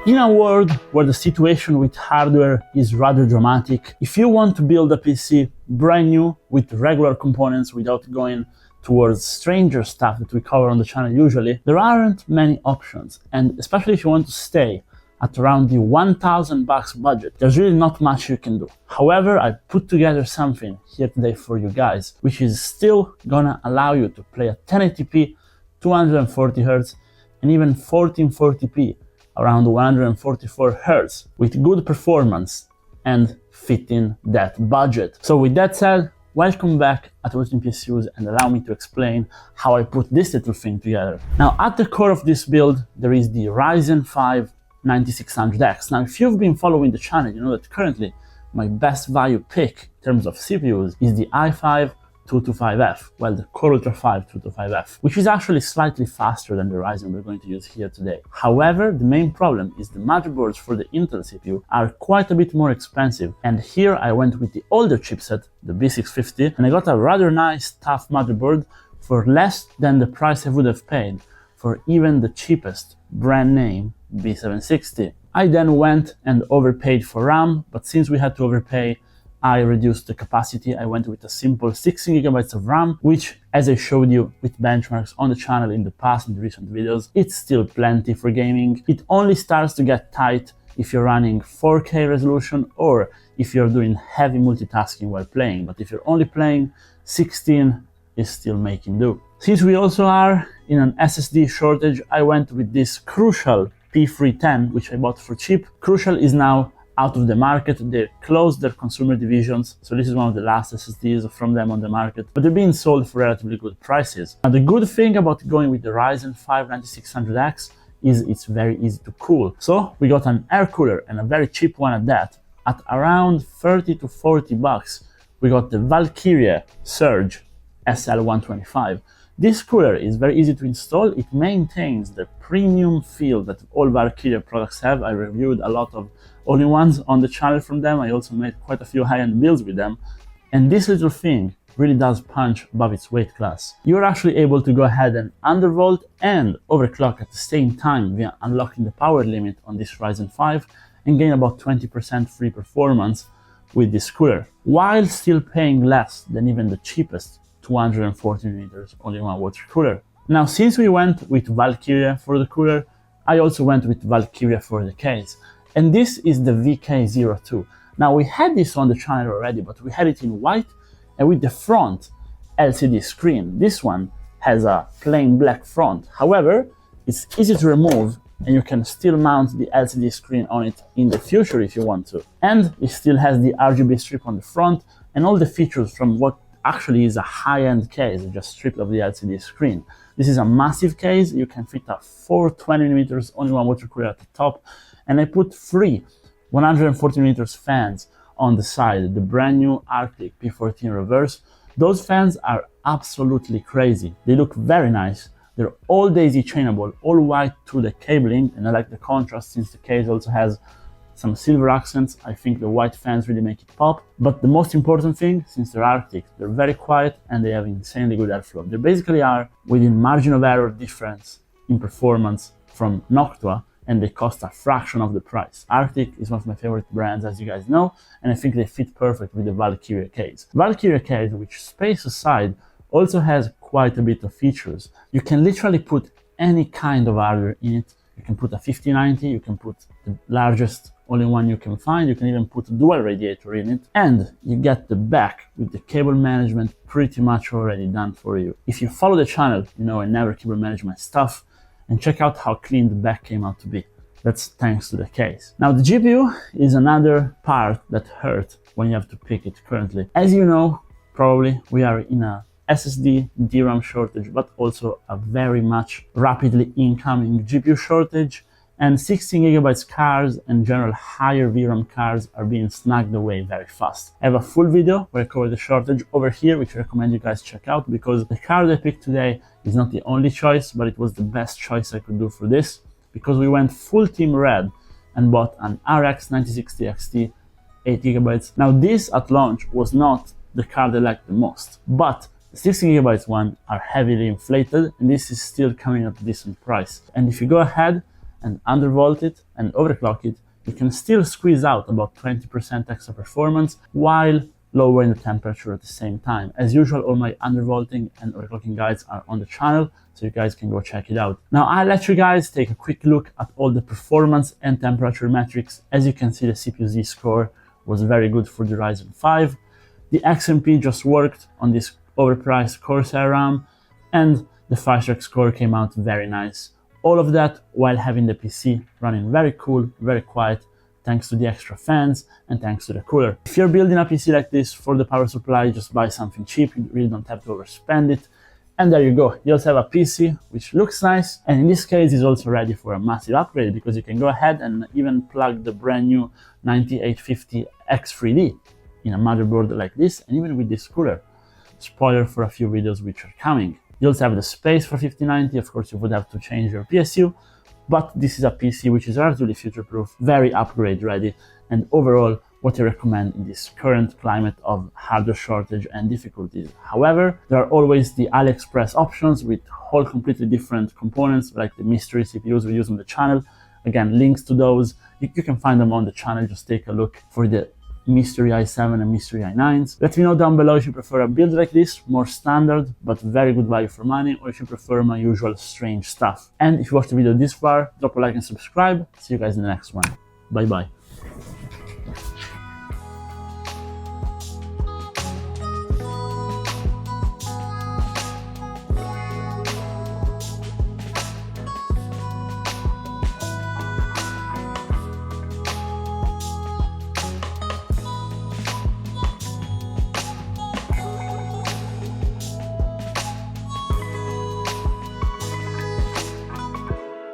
In a world where the situation with hardware is rather dramatic, if you want to build a PC brand new with regular components without going towards stranger stuff that we cover on the channel usually, there aren't many options. And especially if you want to stay at around the $1,000 budget, there's really not much you can do. However, I put together something here today for you guys, which is still gonna allow you to play at 1080p, 240Hz, and even 1440p around 144 Hz with good performance and fitting that budget. So with that said, welcome back at Routine PSUs and allow me to explain how I put this little thing together. Now at the core of this build, there is the Ryzen 5 9600X. Now if you've been following the channel, you know that currently my best value pick in terms of CPUs is the i5 225F, well, the Core Ultra 5 225F, which is actually slightly faster than the Ryzen we're going to use here today. However, the main problem is the motherboards for the Intel CPU are quite a bit more expensive, and here I went with the older chipset, the B650, and I got a rather nice, tough motherboard for less than the price I would have paid for even the cheapest brand name B760. I then went and overpaid for RAM, but since we had to overpay, I reduced the capacity. I went with a simple 16GB of RAM, which, as I showed you with benchmarks on the channel in the past, in the recent videos, it's still plenty for gaming. It only starts to get tight if you're running 4K resolution or if you're doing heavy multitasking while playing, but if you're only playing, 16 is still making do. Since we also are in an SSD shortage, I went with this Crucial P310, which I bought for cheap. Crucial is now out of the market. They closed their consumer divisions, so this is one of the last SSDs from them on the market, but they're being sold for relatively good prices. Now the good thing about going with the Ryzen 5 9600X is it's very easy to cool. So we got an air cooler, and a very cheap one at that. At around 30 to 40 bucks, we got the Valkyria Surge SL125. This cooler is very easy to install. It maintains the premium feel that all Valkyria products have. I reviewed a lot of all-in-ones on the channel from them. I also made quite a few high-end builds with them. And this little thing really does punch above its weight class. You're actually able to go ahead and undervolt and overclock at the same time via unlocking the power limit on this Ryzen 5 and gain about 20% free performance with this cooler, while still paying less than even the cheapest 240mm all-in-one water cooler. Now, since we went with Valkyria for the cooler, I also went with Valkyria for the case. And this is the VK02. Now we had this on the channel already, but we had it in white and with the front LCD screen. This one has a plain black front. However, it's easy to remove and you can still mount the LCD screen on it in the future if you want to. And it still has the RGB strip on the front and all the features from what actually is a high-end case, just stripped of the LCD screen. This is a massive case. You can fit a 420mm all-in-one water cooler at the top, and I put three 140mm fans on the side, the brand new Arctic P14 reverse. Those fans are absolutely crazy. They look very nice. They're all daisy chainable, all white through the cabling, and I like the contrast since the case also has some silver accents. I think the white fans really make it pop. But the most important thing, since they're Arctic, they're very quiet and they have insanely good airflow. They basically are within margin of error difference in performance from Noctua, and they cost a fraction of the price. Arctic is one of my favorite brands, as you guys know, and I think they fit perfect with the Valkyria case. Valkyria case, which space aside, also has quite a bit of features. You can literally put any kind of hardware in it. You can put a 5090, you can put the largest all-in-one you can find, you can even put a dual radiator in it, and you get the back with the cable management pretty much already done for you. If you follow the channel, you know I never cable manage my stuff, and check out how clean the back came out to be. That's thanks to the case. Now the GPU is another part that hurt when you have to pick it currently. As you know, probably we are in a SSD DRAM shortage, but also a very much rapidly incoming GPU shortage, and 16GB cards and general higher VRAM cards are being snagged away very fast. I have a full video where I cover the shortage over here, which I recommend you guys check out, because the card I picked today is not the only choice, but it was the best choice I could do for this, because we went full team red and bought an RX 9060 XT 8GB. Now this at launch was not the card I liked the most, but the 16GB one are heavily inflated, and this is still coming at a decent price. And if you go ahead and undervolt it and overclock it, you can still squeeze out about 20% extra performance while lowering the temperature at the same time. As usual, all my undervolting and overclocking guides are on the channel, so you guys can go check it out. Now I'll let you guys take a quick look at all the performance and temperature metrics. As you can see, the CPU-Z score was very good for the Ryzen 5. The XMP just worked on this overpriced Corsair RAM, and the Firestrike score came out very nice. All of that while having the PC running very cool, very quiet, thanks to the extra fans and thanks to the cooler. If you're building a PC like this for the power supply, just buy something cheap. You really don't have to overspend it. And there you go. You also have a PC which looks nice, and in this case is also ready for a massive upgrade, because you can go ahead and even plug the brand new 9850 X3D in a motherboard like this, and even with this cooler. Spoiler for a few videos which are coming. You also have the space for 5090. Of course, you would have to change your PSU, but this is a PC which is relatively future-proof, very upgrade ready, and overall what I recommend in this current climate of hardware shortage and difficulties. However, there are always the AliExpress options with whole completely different components, like the mystery CPUs we use on the channel. Again, links to those, you can find them on the channel. Just take a look for the Mystery i7 and Mystery i9s. Let me know down below if you prefer a build like this, more standard but very good value for money, or if you prefer my usual strange stuff. And if you watched the video this far, drop a like and subscribe. See you guys in the next one. Bye bye.